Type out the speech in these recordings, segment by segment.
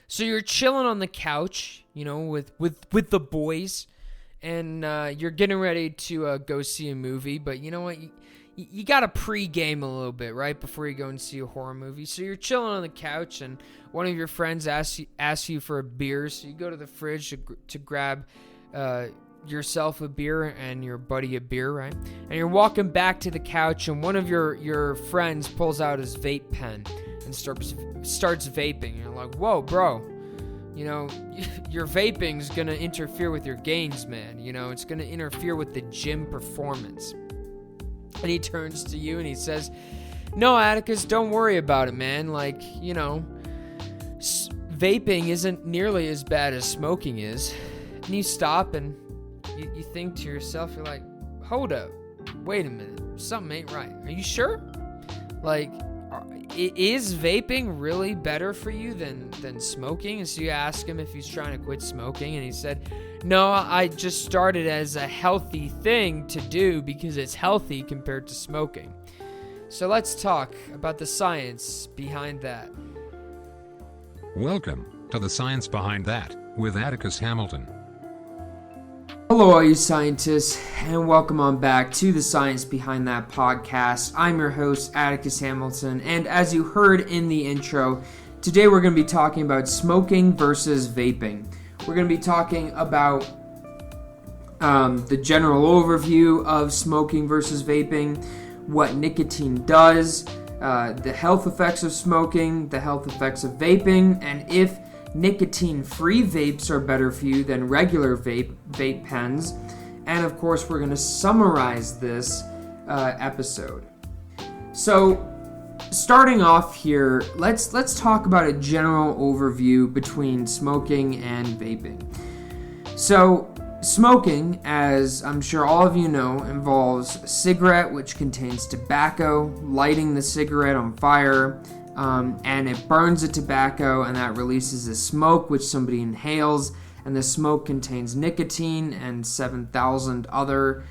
So you're chilling on the couch, with the boys, and you're getting ready to go see a movie. But you know what? You got to pre-game a little bit, right, before you go and see a horror movie. So you're chilling on the couch, and one of your friends asks you for a beer. So you go to the fridge to grab yourself a beer and your buddy a beer, right? And you're walking back to the couch, and one of your friends pulls out his vape pen and starts vaping. You're like, whoa, bro. Your vaping's going to interfere with your gains, man. It's going to interfere with the gym performance. And he turns to you and he says, no, Atticus, don't worry about it, man. Vaping isn't nearly as bad as smoking is. And you stop and you think to yourself, you're like, hold up, wait a minute, something ain't right. Are you sure? Is vaping really better for you than smoking? And so you ask him if he's trying to quit smoking, and he said, no, I just started as a healthy thing to do because it's healthy compared to smoking. So let's talk about the science behind that. Welcome to the Science Behind That with Atticus Hamilton. Hello, all you scientists, and welcome on back to the Science Behind That podcast. I'm your host, Atticus Hamilton, and as you heard in the intro, today we're going to be talking about smoking versus vaping. We're going to be talking about the general overview of smoking versus vaping, what nicotine does, the health effects of smoking, the health effects of vaping, and if nicotine-free vapes are better for you than regular vape pens. And of course, we're going to summarize this episode. So, starting off here, let's talk about a general overview between smoking and vaping. So, smoking, as I'm sure all of you know, involves a cigarette, which contains tobacco, lighting the cigarette on fire, and it burns the tobacco, and that releases a smoke which somebody inhales, and the smoke contains nicotine and 7,000 other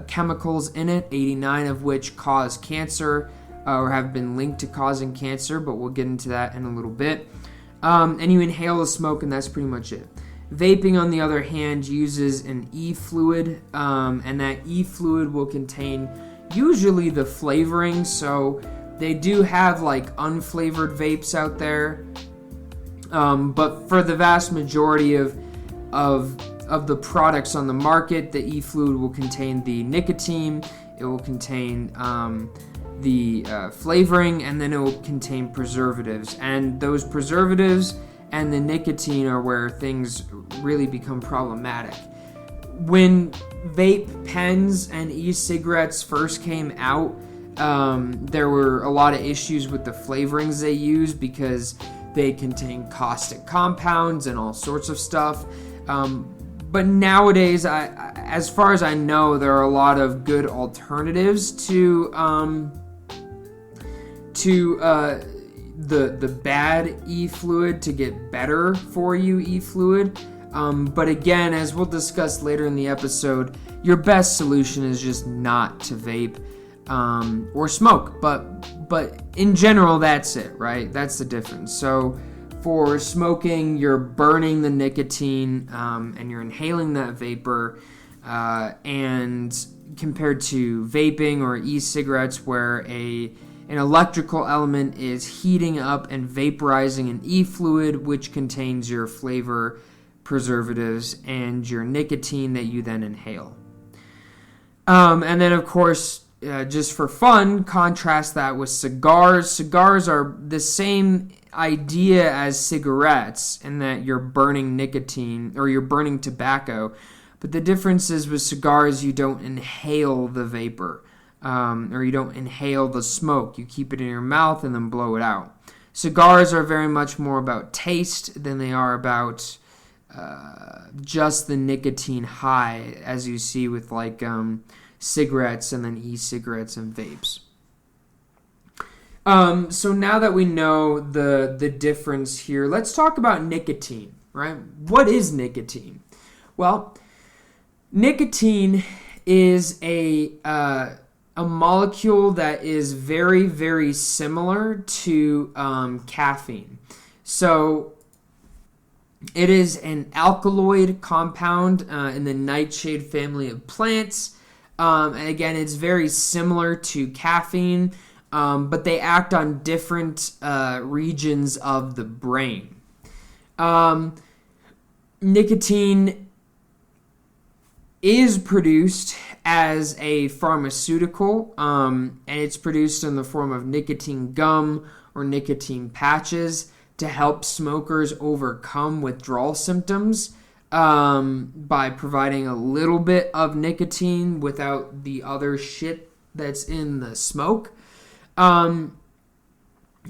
chemicals in it, 89 of which cause cancer or have been linked to causing cancer, but we'll get into that in a little bit. And you inhale the smoke, and that's pretty much it. Vaping, on the other hand, uses an e-fluid, and that e-fluid will contain usually the flavoring, so they do have unflavored vapes out there, but for the vast majority of the products on the market, the e-fluid will contain the nicotine, it will contain the flavoring, and then it will contain preservatives. And those preservatives and the nicotine are where things really become problematic. When vape pens and e-cigarettes first came out, there were a lot of issues with the flavorings they use because they contain caustic compounds and all sorts of stuff. But nowadays, as far as I know, there are a lot of good alternatives to the bad e-fluid to get better for you e-fluid. But again, as we'll discuss later in the episode, your best solution is just not to vape or smoke. But in general, that's it, right? That's the difference. So for smoking, you're burning the nicotine and you're inhaling that vapor, and compared to vaping or e-cigarettes where an electrical element is heating up and vaporizing an e-fluid, which contains your flavor, preservatives, and your nicotine that you then inhale. And then, of course, just for fun, contrast that with cigars. Cigars are the same idea as cigarettes in that you're burning nicotine or you're burning tobacco, but the difference is with cigars you don't inhale the vapor, or you don't inhale the smoke. You keep it in your mouth and then blow it out. Cigars are very much more about taste than they are about just the nicotine high, as you see with cigarettes and then e-cigarettes and vapes. So now that we know the difference here, let's talk about nicotine, right? What is nicotine? Well, nicotine is a molecule that is very, very similar to caffeine. So It is an alkaloid compound in the nightshade family of plants. And again, it's very similar to caffeine, but they act on different regions of the brain. Nicotine is produced as a pharmaceutical, and it's produced in the form of nicotine gum or nicotine patches to help smokers overcome withdrawal symptoms by providing a little bit of nicotine without the other shit that's in the smoke. And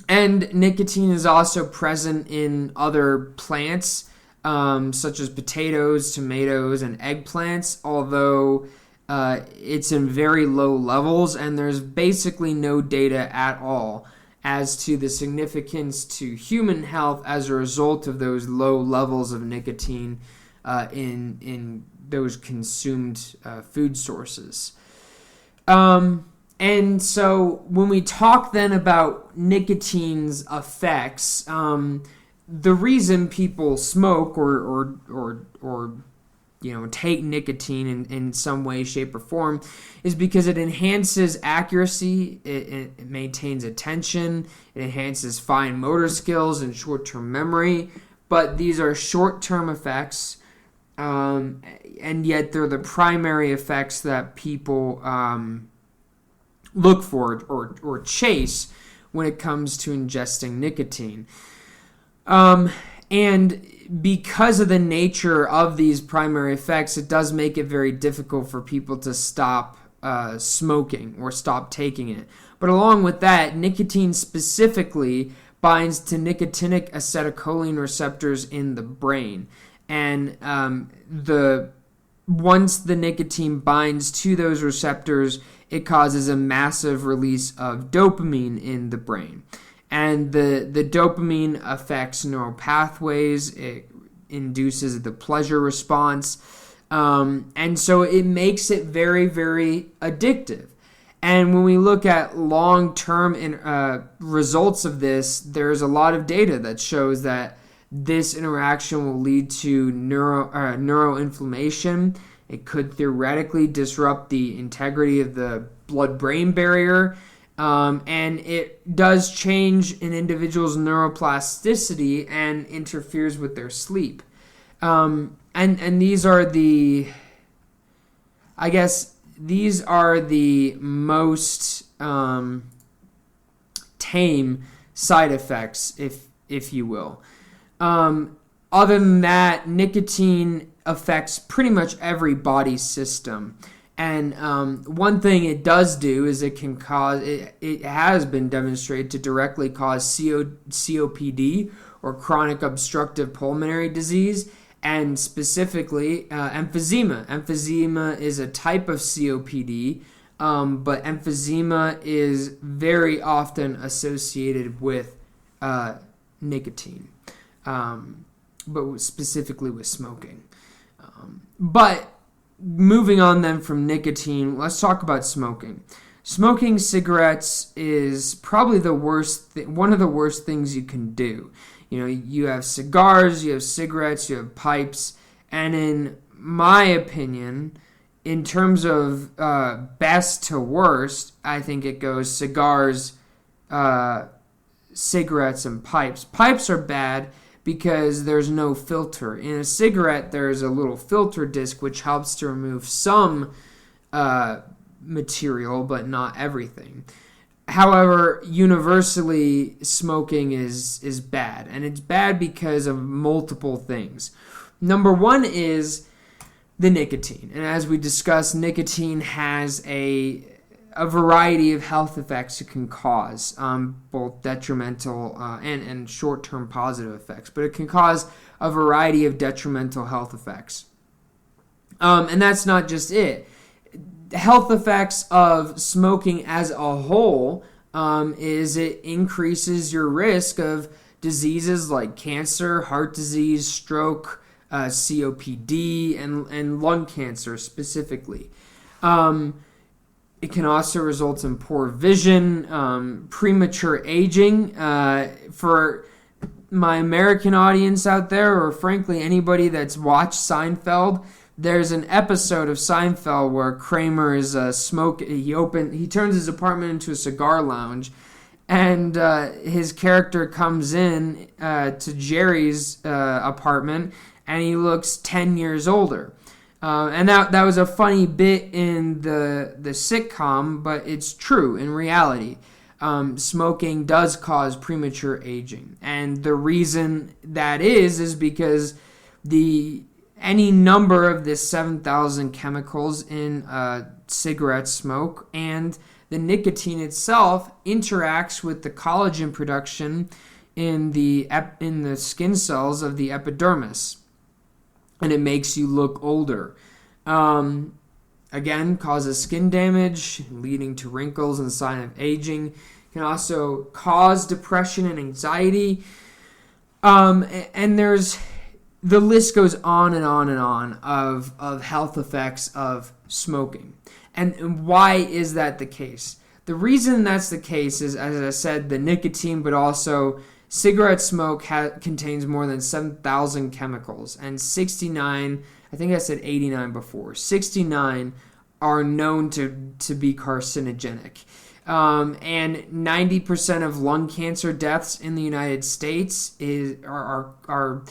nicotine is also present in other plants, such as potatoes, tomatoes, and eggplants, although it's in very low levels, and there's basically no data at all as to the significance to human health as a result of those low levels of nicotine in those consumed food sources. And so when we talk then about nicotine's effects, the reason people smoke or take nicotine in some way, shape, or form is because it enhances accuracy, it maintains attention, it enhances fine motor skills and short-term memory. But these are short-term effects, and yet they're the primary effects that people look for or chase when it comes to ingesting nicotine. And because of the nature of these primary effects, it does make it very difficult for people to stop smoking or stop taking it. But along with that, nicotine specifically binds to nicotinic acetylcholine receptors in the brain. And once the nicotine binds to those receptors, it causes a massive release of dopamine in the brain. And the dopamine affects neural pathways, it induces the pleasure response, and so it makes it very, very addictive. And when we look at long-term results of this, there's a lot of data that shows that this interaction will lead to neuroinflammation. It could theoretically disrupt the integrity of the blood-brain barrier, and it does change an individual's neuroplasticity and interferes with their sleep. And these are the most tame side effects, if you will. Other than that, nicotine affects pretty much every body system. And one thing it does do is it has been demonstrated to directly cause COPD, or chronic obstructive pulmonary disease, and specifically emphysema. Emphysema is a type of COPD, but emphysema is very often associated with nicotine, but specifically with smoking. But moving on then from nicotine, let's talk about smoking. Smoking cigarettes is probably one of the worst things you can do. You have cigars, you have cigarettes, you have pipes, and in my opinion, in terms of best to worst, I think it goes cigars, cigarettes, and pipes. Pipes are bad because there's no filter. In a cigarette, there's a little filter disc which helps to remove some material, but not everything. However, universally, smoking is bad, and it's bad because of multiple things. Number one is the nicotine, and as we discussed, nicotine has a variety of health effects it can cause, both detrimental and short-term positive effects, but it can cause a variety of detrimental health effects. And that's not just it. Health effects of smoking as a whole is it increases your risk of diseases like cancer, heart disease, stroke, COPD, and lung cancer specifically. It can also result in poor vision, premature aging. For my American audience out there, or frankly anybody that's watched Seinfeld, there's an episode of Seinfeld where Kramer is he turns his apartment into a cigar lounge, and his character comes in to Jerry's apartment, and he looks 10 years older. And that was a funny bit in the sitcom, but it's true in reality. Smoking does cause premature aging. And the reason that is because any number of the 7,000 chemicals in cigarette smoke and the nicotine itself interacts with the collagen production in the skin cells of the epidermis, and it makes you look older. Again, causes skin damage, leading to wrinkles and sign of aging. Can also cause depression and anxiety. And the list goes on and on and on of health effects of smoking. And why is that the case? The reason that's the case is, as I said, the nicotine, but also cigarette smoke contains more than 7,000 chemicals, and 69, I think I said 89 before, 69 are known to be carcinogenic. And 90% of lung cancer deaths in the United States are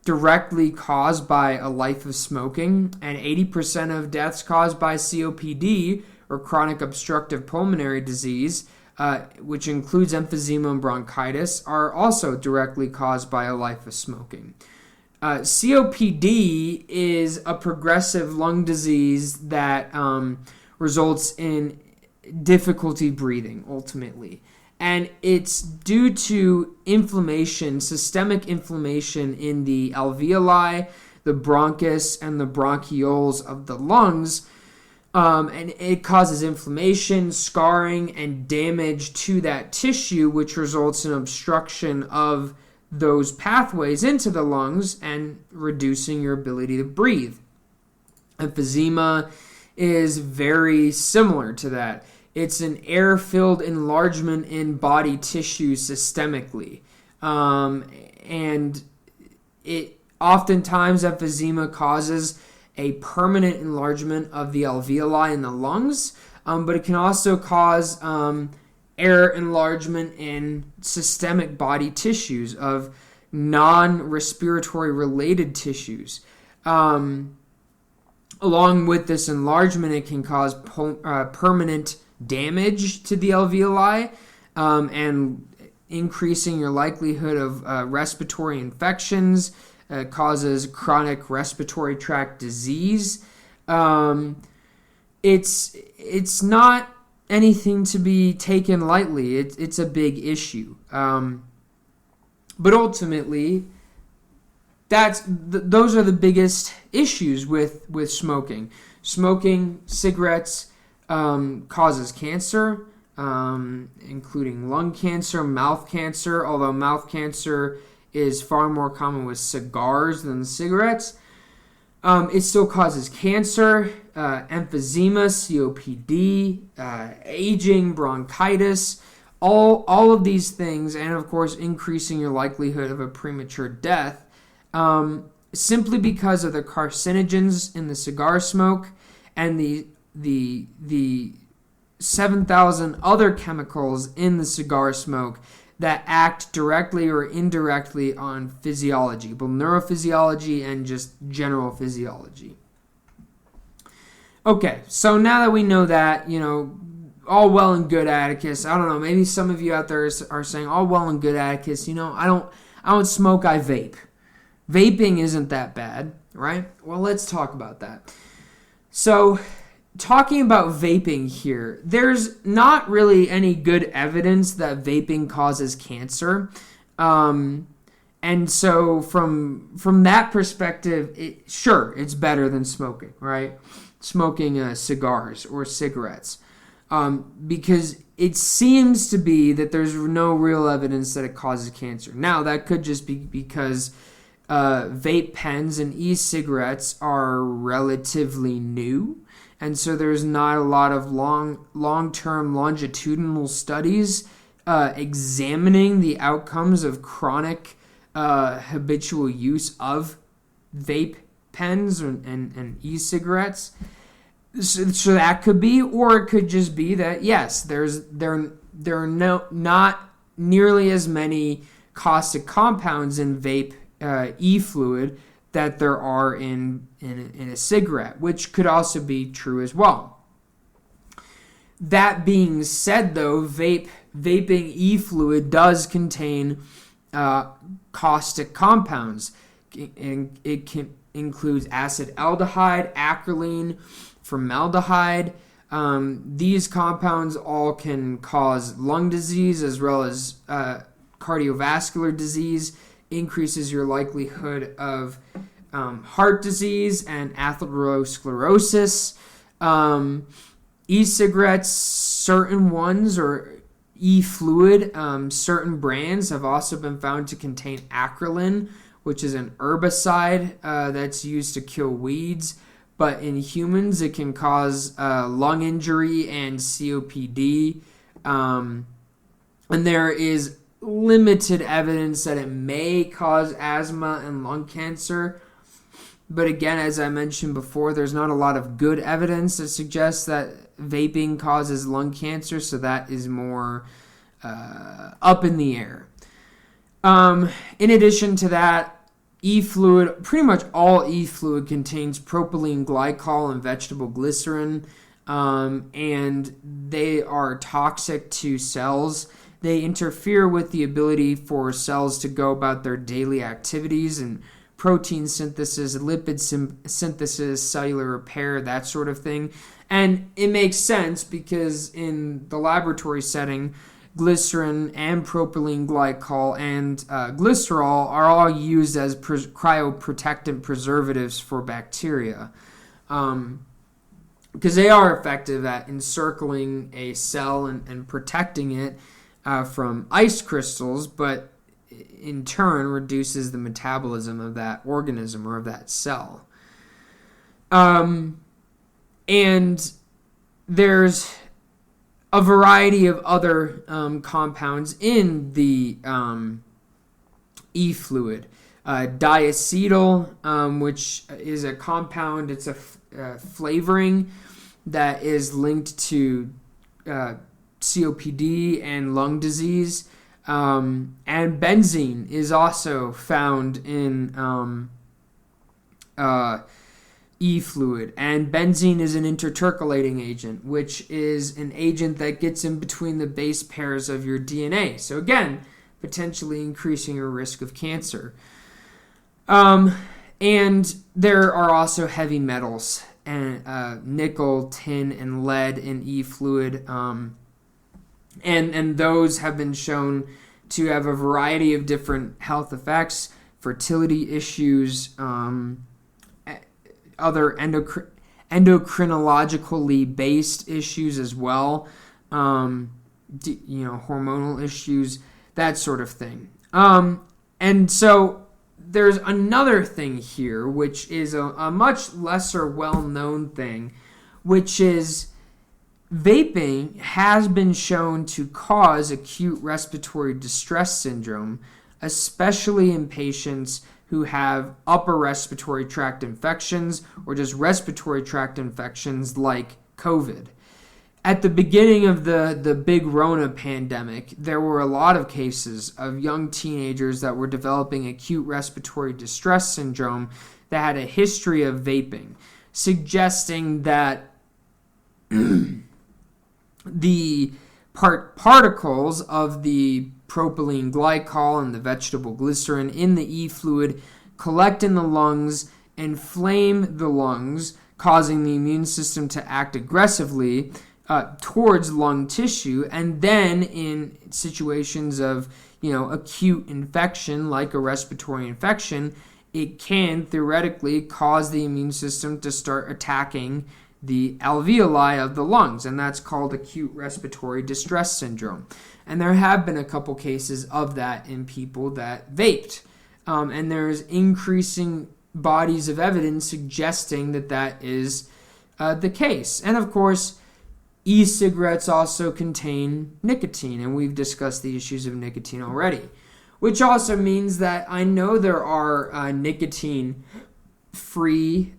directly caused by a life of smoking, and 80% of deaths caused by COPD, or chronic obstructive pulmonary disease, which includes emphysema and bronchitis, are also directly caused by a life of smoking. COPD is a progressive lung disease that results in difficulty breathing, ultimately. And it's due to inflammation, systemic inflammation in the alveoli, the bronchus, and the bronchioles of the lungs. And it causes inflammation, scarring, and damage to that tissue, which results in obstruction of those pathways into the lungs and reducing your ability to breathe. Emphysema is very similar to that. It's an air-filled enlargement in body tissue systemically. And it oftentimes emphysema causes a permanent enlargement of the alveoli in the lungs, but it can also cause air enlargement in systemic body tissues of non-respiratory related tissues. Along with this enlargement, it can cause permanent damage to the alveoli and increasing your likelihood of respiratory infections. Causes chronic respiratory tract disease. It's not anything to be taken lightly. It's a big issue. But ultimately, those are the biggest issues with smoking. Smoking cigarettes causes cancer, including lung cancer, mouth cancer, although mouth cancer is far more common with cigars than cigarettes. It still causes cancer, emphysema, COPD, aging, bronchitis, all of these things, and of course increasing your likelihood of a premature death, simply because of the carcinogens in the cigar smoke and the 7,000 other chemicals in the cigar smoke that act directly or indirectly on physiology, both neurophysiology and just general physiology. Okay, so now that we know that, all well and good, Atticus. I don't know, maybe some of you out there are saying, all well and good, Atticus, I don't smoke, I vape. Vaping isn't that bad, right? Well, let's talk about that. So, talking about vaping here, there's not really any good evidence that vaping causes cancer. And so from that perspective, it's better than smoking, right? Smoking cigars or cigarettes. Because it seems to be that there's no real evidence that it causes cancer. Now, that could just be because vape pens and e-cigarettes are relatively new. And so there's not a lot of long-term longitudinal studies examining the outcomes of chronic habitual use of vape pens and e-cigarettes. So that could be, or it could just be that yes, there are not nearly as many caustic compounds in vape e-fluid that there are in a cigarette, which could also be true as well. That being said, though, vaping e-fluid does contain caustic compounds. It includes acetaldehyde, acrolein, formaldehyde. These compounds all can cause lung disease as well as cardiovascular disease, increases your likelihood of heart disease and atherosclerosis. E-cigarettes, certain ones, or e-fluid, certain brands have also been found to contain acrolein, which is an herbicide that's used to kill weeds. But in humans, it can cause lung injury and COPD. And there is limited evidence that it may cause asthma and lung cancer. But again, as I mentioned before, there's not a lot of good evidence that suggests that vaping causes lung cancer. So that is more up in the air. In addition to that, e-fluid, pretty much all e-fluid contains propylene glycol and vegetable glycerin, and they are toxic to cells. They interfere with the ability for cells to go about their daily activities and protein synthesis, lipid synthesis, cellular repair, that sort of thing. And it makes sense because in the laboratory setting, glycerin and propylene glycol and glycerol are all used as cryoprotectant preservatives for bacteria, because they are effective at encircling a cell and protecting it from ice crystals, but in turn reduces the metabolism of that organism or of that cell. And there's a variety of other compounds in the e-fluid. Diacetyl, which is a compound, it's a flavoring that is linked to COPD and lung disease. And benzene is also found in e-fluid, and benzene is an intercirculating agent, which is an agent that gets in between the base pairs of your DNA. So again, potentially increasing your risk of cancer. And there are also heavy metals, and nickel, tin, and lead in e-fluid, and those have been shown to have a variety of different health effects, fertility issues, other endocrinologically based issues as well, hormonal issues, that sort of thing. And so there's another thing here, which is a much lesser well-known thing, which is vaping has been shown to cause acute respiratory distress syndrome, especially in patients who have upper respiratory tract infections or just respiratory tract infections like COVID. At the beginning of the big Rona pandemic, there were a lot of cases of young teenagers that were developing acute respiratory distress syndrome that had a history of vaping, suggesting that the particles of the propylene glycol and the vegetable glycerin in the e-fluid collect in the lungs, inflame the lungs, causing the immune system to act aggressively towards lung tissue, and then in situations of acute infection like a respiratory infection, it can theoretically cause the immune system to start attacking the alveoli of the lungs, and that's called acute respiratory distress syndrome. And there have been a couple cases of that in people that vaped, and there's increasing bodies of evidence suggesting that that is the case. And of course, e-cigarettes also contain nicotine, and we've discussed the issues of nicotine already. which also means that I know there are nicotine-free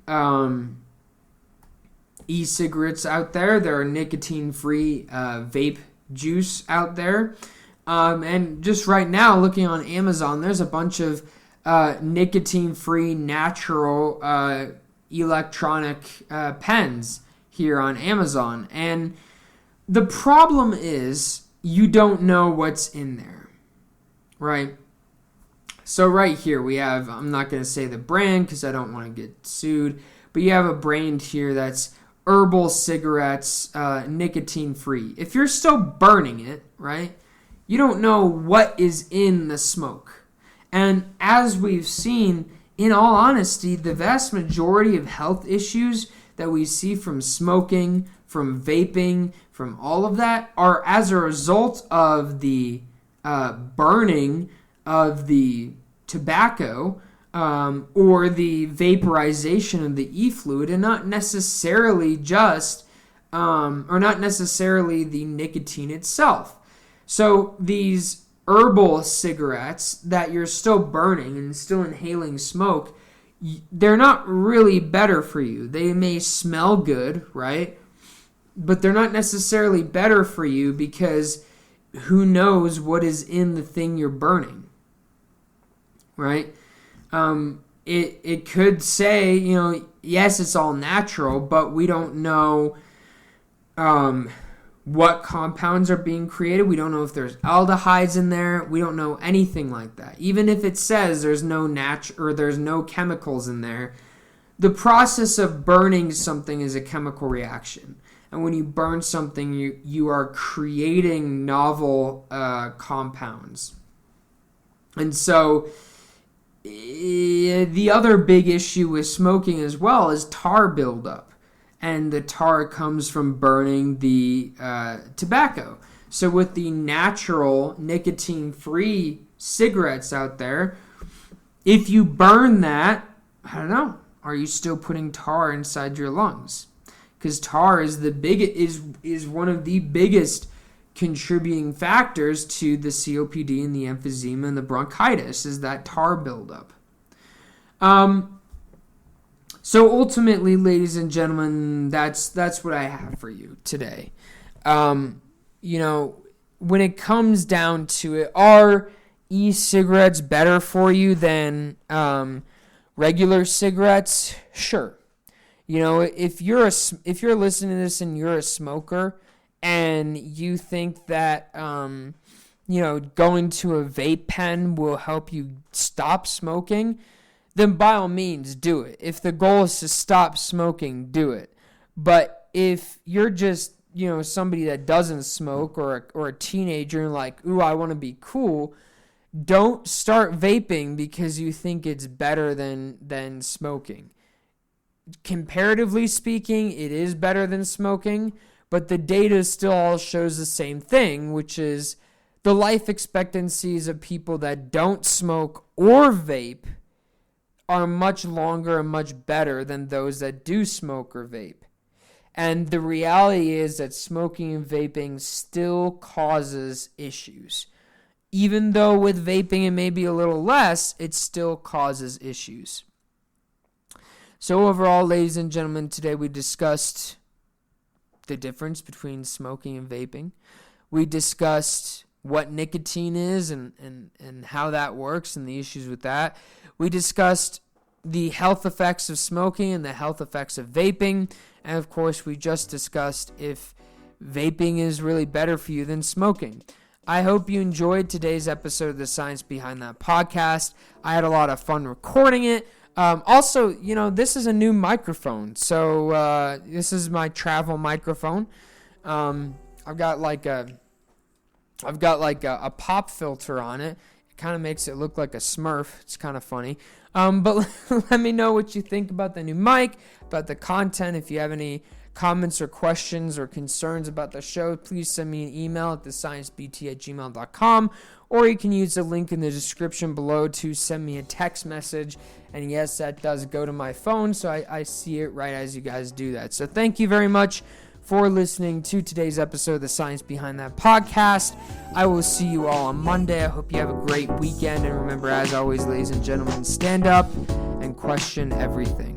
e-cigarettes out there. There are nicotine-free vape juice out there. And just right now, looking on Amazon, there's a bunch of nicotine-free natural electronic pens here on Amazon. And the problem is you don't know what's in there, right? So right here we have, I'm not going to say the brand because I don't want to get sued, but you have a brand here that's herbal cigarettes, nicotine-free. If you're still burning it, right, you don't know what is in the smoke. And as we've seen, in all honesty, the vast majority of health issues that we see from smoking, from vaping, from all of that are as a result of the burning of the tobacco or the vaporization of the e-fluid, and not necessarily just, or not necessarily the nicotine itself. So these herbal cigarettes that you're still burning and still inhaling smoke, they're not really better for you. They may smell good, right? But they're not necessarily better for you because who knows what is in the thing you're burning, right? It could say, yes, it's all natural, but we don't know what compounds are being created. We don't know if there's aldehydes in there. We don't know anything like that. Even if it says there's no there's no chemicals in there, the process of burning something is a chemical reaction. And when you burn something, you are creating novel compounds. And so the other big issue with smoking as well is tar buildup. And the tar comes from burning the tobacco. So with the natural nicotine-free cigarettes out there, if you burn that, I don't know, are you still putting tar inside your lungs? Because tar is is one of the biggest contributing factors to the COPD and the emphysema and the bronchitis, is that tar buildup. So ultimately, ladies and gentlemen, that's what I have for you today. When it comes down to it, are e-cigarettes better for you than regular cigarettes? Sure. If you're listening to this and you're a smoker and you think that going to a vape pen will help you stop smoking, then by all means do it. If the goal is to stop smoking, do it. But if you're just somebody that doesn't smoke or a teenager and like, ooh, I want to be cool, don't start vaping because you think it's better than smoking. Comparatively speaking, it is better than smoking, but the data still all shows the same thing, which is the life expectancies of people that don't smoke or vape are much longer and much better than those that do smoke or vape. And the reality is that smoking and vaping still causes issues. Even though with vaping it may be a little less, it still causes issues. So overall, ladies and gentlemen, today we discussed the difference between smoking and vaping. We discussed what nicotine is and how that works and the issues with that. We discussed the health effects of smoking and the health effects of vaping. And of course, we just discussed if vaping is really better for you than smoking. I hope you enjoyed today's episode of The Science Behind That podcast. I had a lot of fun recording it. Also, this is a new microphone. So this is my travel microphone. I've got like a pop filter on it. It kind of makes it look like a Smurf. It's kind of funny. But let me know what you think about the new mic, about the content. If you have any comments or questions or concerns about the show, please send me an email at thesciencebt@gmail.com, or you can use the link in the description below to send me a text message. And yes, that does go to my phone, so I see it right as you guys do that. So thank you very much for listening to today's episode of the Science Behind That podcast. I will see you all on Monday. I hope you have a great weekend. And remember, as always, ladies and gentlemen, stand up and question everything.